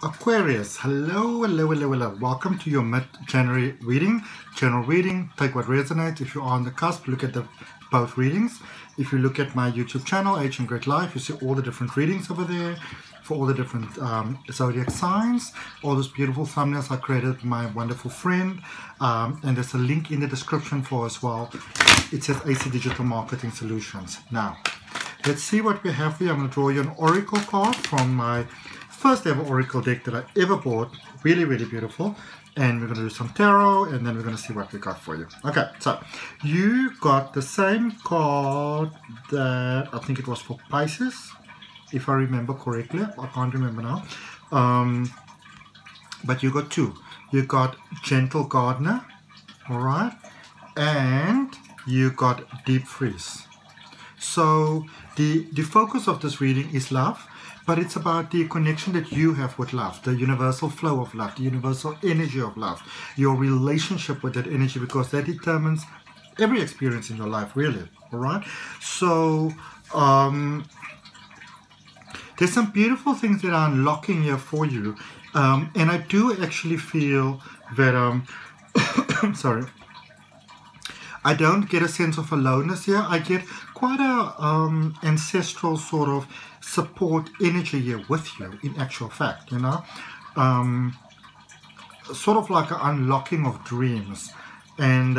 Aquarius, hello, hello, hello, hello. Welcome to your mid-January reading. General reading, take what resonates. If you're on the cusp, look at both readings. If you look at my YouTube channel, H and Great Life, you see all the different readings over there for all the different zodiac signs. All those beautiful thumbnails I created with my wonderful friend. And there's a link in the description for as well. It says AC Digital Marketing Solutions. Now, let's see what we have here. I'm going to draw you an oracle card from my first ever oracle deck that I ever bought. Really, really beautiful. And we're going to do some tarot, and then we're going to see what we got for you. Okay, so you got the same card that I think it was for Pisces, if I remember correctly. I can't remember now. But you got two. You got Gentle Gardener, all right, and you got Deep Freeze. So the focus of this reading is love, but it's about the connection that you have with love, the universal flow of love, the universal energy of love, your relationship with that energy, because that determines every experience in your life, really, all right? So there's some beautiful things that are unlocking here for you, and I do actually feel that, sorry, I don't get a sense of aloneness here. I get quite a ancestral sort of support energy here with you, in actual fact, you know. Sort of like an unlocking of dreams. And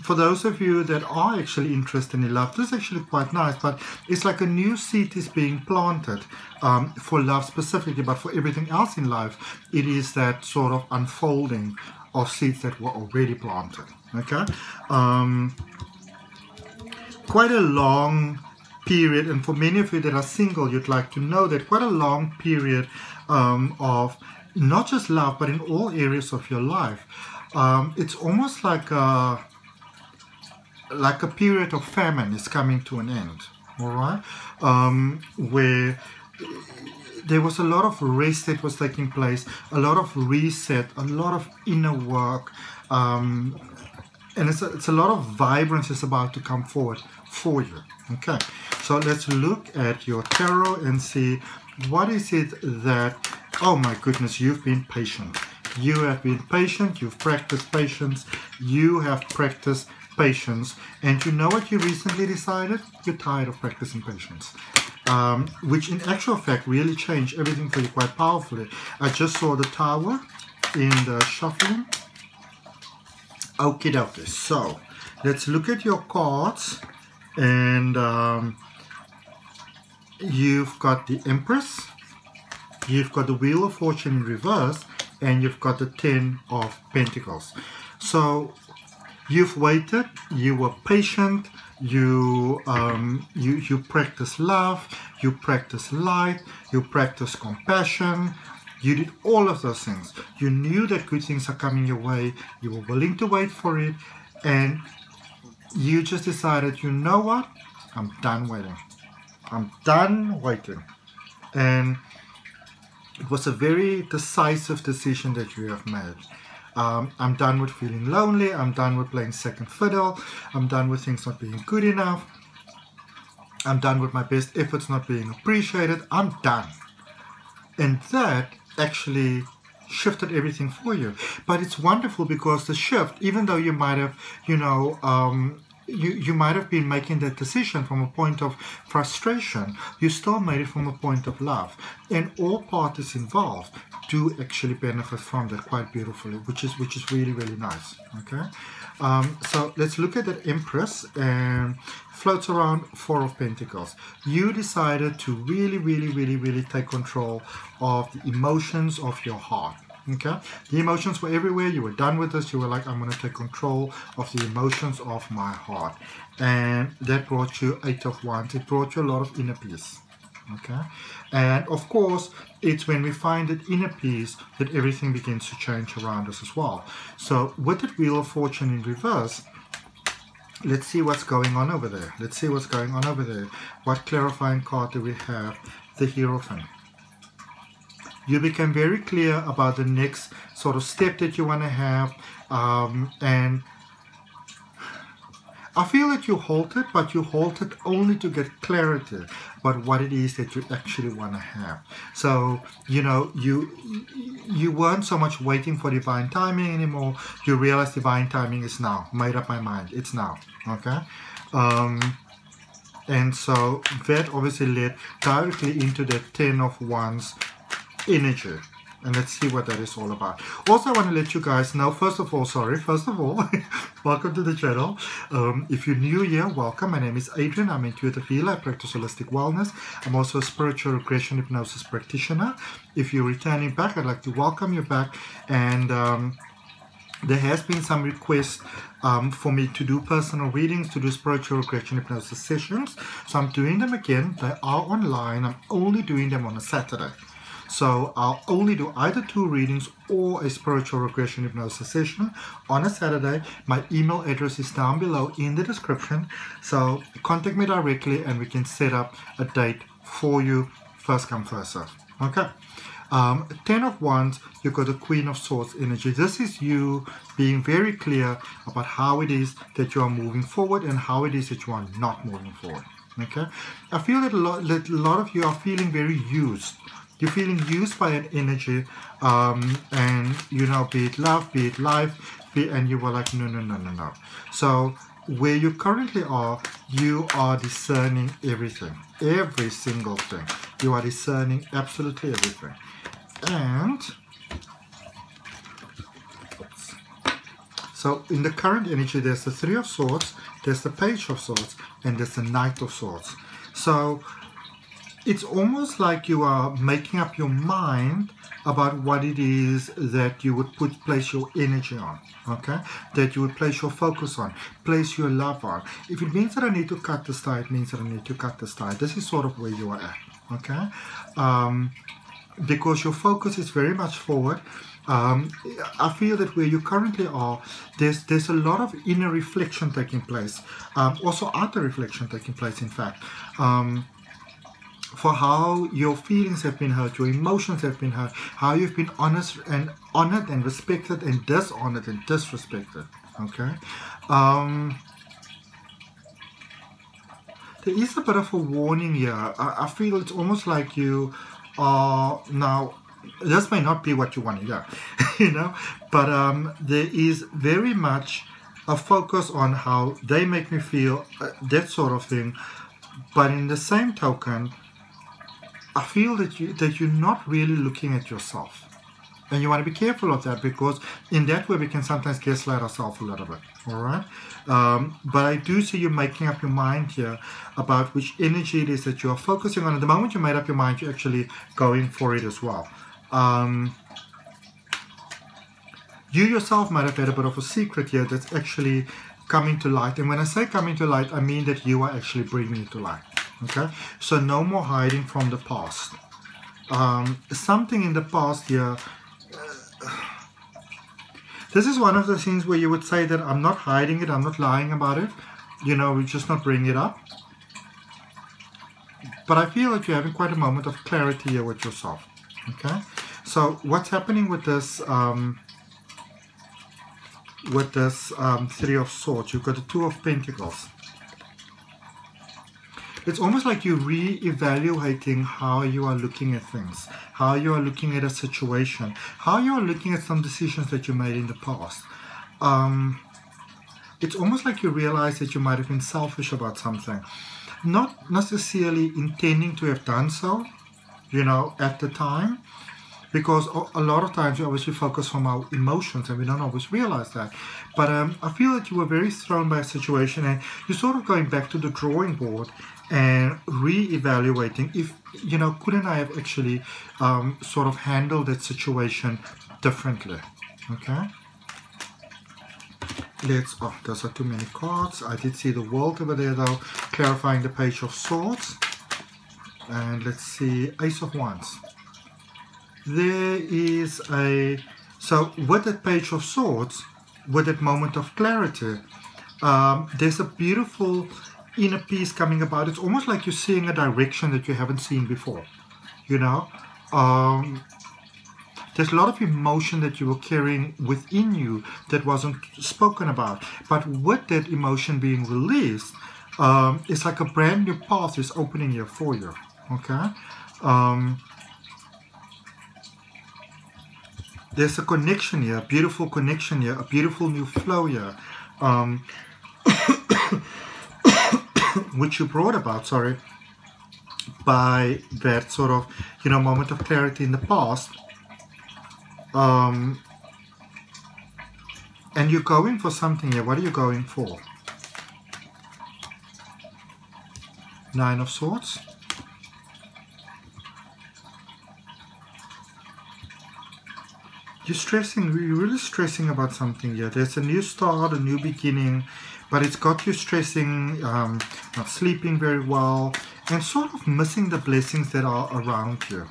for those of you that are actually interested in love, this is actually quite nice, but it's like a new seed is being planted for love specifically, but for everything else in life, it is that sort of unfolding of seeds that were already planted. Okay, quite a long period, and for many of you that are single, you'd like to know that quite a long period of not just love, but in all areas of your life. It's almost like a period of famine is coming to an end. All right, where there was a lot of rest that was taking place, a lot of reset, a lot of inner work, and it's a lot of vibrance is about to come forward for you. Okay, so let's look at your tarot and see what is it that, oh my goodness, you've been patient. You have been patient, you've practiced patience, you have practiced patience, and you know what you recently decided? You're tired of practicing patience. Which in actual fact really changed everything for you quite powerfully. I just saw the Tower in the shuffling. Okie dokie. So let's look at your cards, and you've got the Empress, you've got the Wheel of Fortune in reverse, and you've got the Ten of Pentacles. So you've waited, you were patient, you practice love, you practice light, you practice compassion, you did all of those things. You knew that good things are coming your way, you were willing to wait for it, and you just decided, you know what, I'm done waiting. I'm done waiting. And it was a very decisive decision that you have made. I'm done with feeling lonely, I'm done with playing second fiddle, I'm done with things not being good enough, I'm done with my best efforts not being appreciated, I'm done. And that actually shifted everything for you. But it's wonderful because the shift, even though you might have, you know, you might have been making that decision from a point of frustration, you still made it from a point of love. And all parties involved do actually benefit from that quite beautifully, which is really, really nice. Okay, so let's look at that Empress, and floats around Four of Pentacles. You decided to really take control of the emotions of your heart. Okay, the emotions were everywhere. You were done with this. You were like, I'm going to take control of the emotions of my heart, and that brought you Eight of Wands. It brought you a lot of inner peace. Okay, and of course, it's when we find that inner peace that everything begins to change around us as well. So with that Wheel of Fortune in reverse, let's see what's going on over there. Let's see what's going on over there. What clarifying card do we have? The Hierophant. You became very clear about the next sort of step that you want to have, and I feel that you halted, but you halted only to get clarity about what it is that you actually want to have. So, you know, you weren't so much waiting for divine timing anymore. You realize divine timing is now. Made up my mind. It's now. Okay? And so that obviously led directly into the 10 of Wands energy. And let's see what that is all about. Also, I want to let you guys know, first of all, welcome to the channel. If you're new here, welcome. My name is Adrian. I'm an intuitive healer. I practice holistic wellness. I'm also a spiritual regression hypnosis practitioner. If you're returning back, I'd like to welcome you back. And there has been some requests for me to do personal readings, to do spiritual regression hypnosis sessions. So I'm doing them again. They are online. I'm only doing them on a Saturday. So I'll only do either 2 readings or a spiritual regression hypnosis session on a Saturday. My email address is down below in the description. So contact me directly and we can set up a date for you. First come, first serve. Okay. 10 of Wands, you've got the Queen of Swords energy. This is you being very clear about how it is that you are moving forward and how it is that you are not moving forward. Okay. I feel that a lot of you are feeling very used. You're feeling used by an energy, and you know, be it love, be it life, and you were like, no. So where you currently are, you are discerning everything, every single thing. You are discerning absolutely everything. And so in the current energy, there's the 3 of Swords, there's the Page of Swords, and there's the Knight of Swords. So it's almost like you are making up your mind about what it is that you would place your energy on, okay? That you would place your focus on, place your love on. If it means that I need to cut this tie, it means that I need to cut this tie. This is sort of where you are at, okay? Because your focus is very much forward. I feel that where you currently are, there's a lot of inner reflection taking place, also outer reflection taking place, in fact. For how your feelings have been hurt, your emotions have been hurt, how you've been honored and respected and dishonored and disrespected. Okay. There is a bit of a warning here. I feel it's almost like you are now. This may not be what you want to hear, you know, but there is very much a focus on how they make me feel, that sort of thing. But in the same token, I feel that you're not really looking at yourself, and you want to be careful of that, because in that way we can sometimes gaslight ourselves a little bit. All right, but I do see you making up your mind here about which energy it is that you are focusing on. At the moment you made up your mind, you're actually going for it as well. You yourself might have had a bit of a secret here that's actually coming to light, and when I say coming to light, I mean that you are actually bringing it to light. Okay, so no more hiding from the past. Something in the past here. This is one of the things where you would say that I'm not hiding it, I'm not lying about it. You know, we're just not bringing it up. But I feel that you're having quite a moment of clarity here with yourself. Okay, so what's happening with this? Three of Swords, you've got the 2 of Pentacles. It's almost like you're re-evaluating how you are looking at things, how you are looking at a situation, how you are looking at some decisions that you made in the past. It's almost like you realize that you might have been selfish about something, not necessarily intending to have done so, you know, at the time, because a lot of times we obviously focus from our emotions and we don't always realize that. But I feel that you were very thrown by a situation and you're sort of going back to the drawing board and re-evaluating if, you know, couldn't I have actually sort of handled that situation differently. Okay, oh, those are too many cards. I did see the World over there though, clarifying the Page of Swords. And let's see, Ace of Wands. There is so with that Page of Swords, with that moment of clarity, there's a beautiful inner peace coming about. It's almost like you're seeing a direction that you haven't seen before, you know. there's a lot of emotion that you were carrying within you that wasn't spoken about. But with that emotion being released, it's like a brand new path is opening here for you. Okay? There's a connection here, a beautiful connection here, a beautiful new flow here, which you brought about, sorry, by that sort of, you know, moment of clarity in the past. And you're going for something here. What are you going for? Nine of Swords. You're really stressing about something here. There's a new start, a new beginning, but it's got you stressing, not sleeping very well, and sort of missing the blessings that are around you.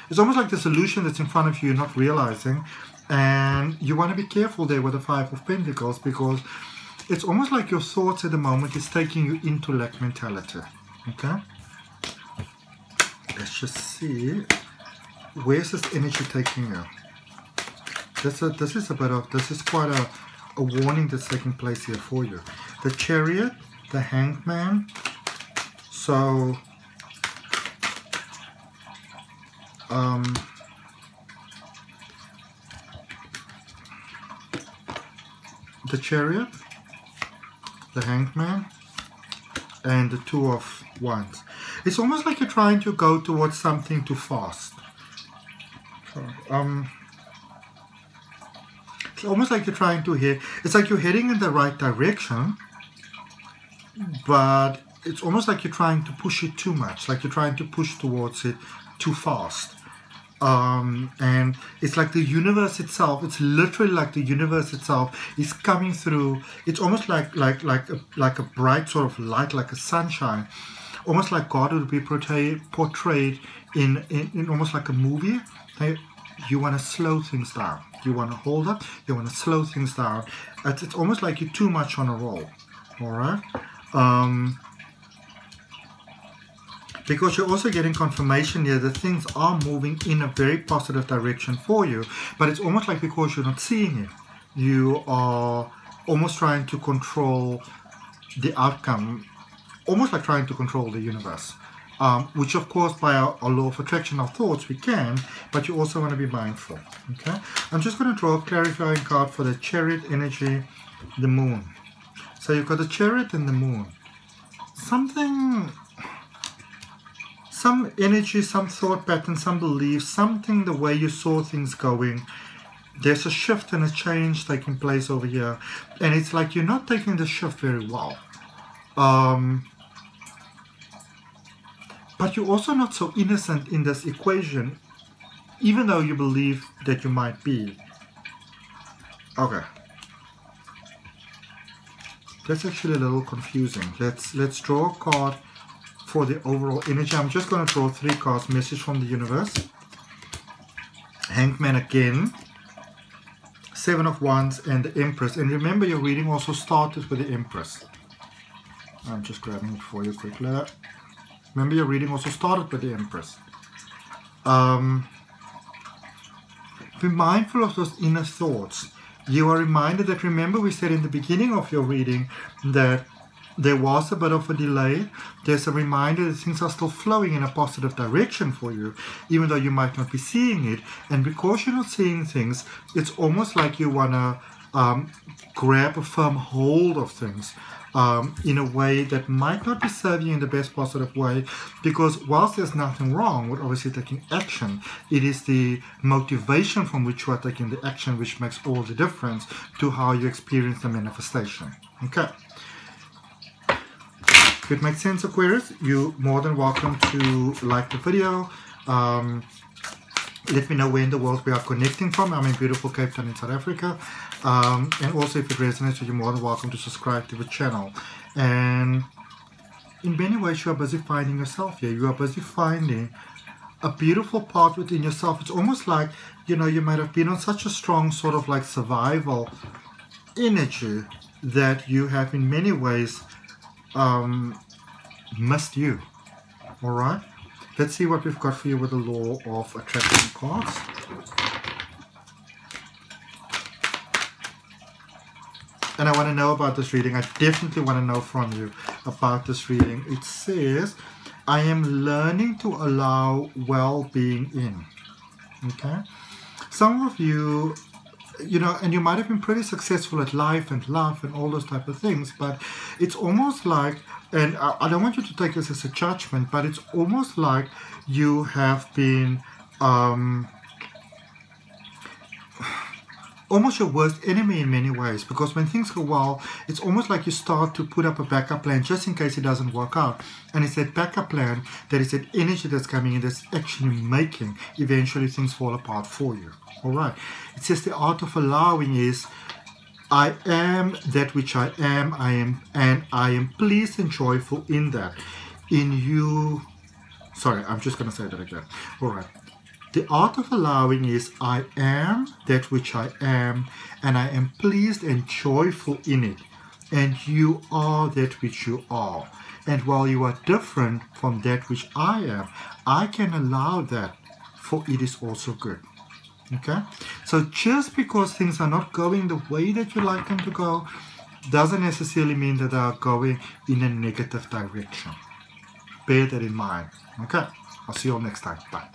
It's almost like the solution that's in front of you, you're not realizing, and you want to be careful there with the Five of Pentacles, because it's almost like your thoughts at the moment is taking you into lack mentality. Okay? Let's just see. Where's this energy taking you? This is quite a warning that's taking place here for you. The Chariot, the Hanged Man. So the Chariot, the Hanged Man, and the Two of Wands. It's almost like you're trying to go towards something too fast. It's almost like you're trying to hit. It's like you're heading in the right direction, but it's almost like you're trying to push it too much. Like you're trying to push towards it too fast. And it's like the universe itself. It's literally like the universe itself is coming through. It's almost like a bright sort of light, like a sunshine. Almost like God would be portrayed in almost like a movie. You want to slow things down. You want to hold up. You want to slow things down. It's almost like you're too much on a roll. All right. Because you're also getting confirmation here that things are moving in a very positive direction for you. But it's almost like because you're not seeing it, you are almost trying to control the outcome. Almost like trying to control the universe. Which of course by our law of attraction, our thoughts, we can, but you also want to be mindful. Okay, I'm just going to draw a clarifying card for the Chariot energy, the Moon. So you've got the Chariot and the Moon. Some energy, some thought pattern, some beliefs, something the way you saw things going. There's a shift and a change taking place over here, and it's like you're not taking the shift very well. But you're also not so innocent in this equation, even though you believe that you might be. Okay. That's actually a little confusing. Let's draw a card for the overall energy. I'm just going to draw 3 cards. Message from the universe. Hanged Man again. 7 of Wands and the Empress. And remember, your reading also started with the Empress. I'm just grabbing it for you quickly. Remember, your reading also started with the Empress. Be mindful of those inner thoughts. You are reminded that, remember, we said in the beginning of your reading that there was a bit of a delay. There's a reminder that things are still flowing in a positive direction for you, even though you might not be seeing it. And because you're not seeing things, it's almost like you want to grab a firm hold of things. In a way that might not be serving you in the best positive way, because whilst there's nothing wrong with obviously taking action, it is the motivation from which you are taking the action which makes all the difference to how you experience the manifestation. Okay. If it makes sense, Aquarius, you're more than welcome to like the video. Let me know where in the world we are connecting from. I'm in beautiful Cape Town in South Africa. And also, if it resonates with you, you're more than welcome to subscribe to the channel. And in many ways, you are busy finding yourself here. You are busy finding a beautiful part within yourself. It's almost like, you know, you might have been on such a strong sort of like survival energy that you have in many ways missed you. All right. Let's see what we've got for you with the law of attraction cards. and I want to know about this reading. I definitely want to know from you about this reading. It says, I am learning to allow well-being in. Okay? Some of you, you know, and you might have been pretty successful at life and love and all those type of things, but it's almost like, and I don't want you to take this as a judgment, but it's almost like you have been almost your worst enemy in many ways, because when things go well, it's almost like you start to put up a backup plan just in case it doesn't work out. And it's that backup plan that is that energy that's coming in that's actually making eventually things fall apart for you. Alright, it says the art of allowing is, I am that which I am, and I am pleased and joyful in that. In you, sorry, I'm just going to say that again. Alright. The art of allowing is, I am that which I am, and I am pleased and joyful in it. And you are that which you are. And while you are different from that which I am, I can allow that, for it is also good. Okay? So just because things are not going the way that you like them to go, doesn't necessarily mean that they are going in a negative direction. Bear that in mind. Okay? I'll see you all next time. Bye.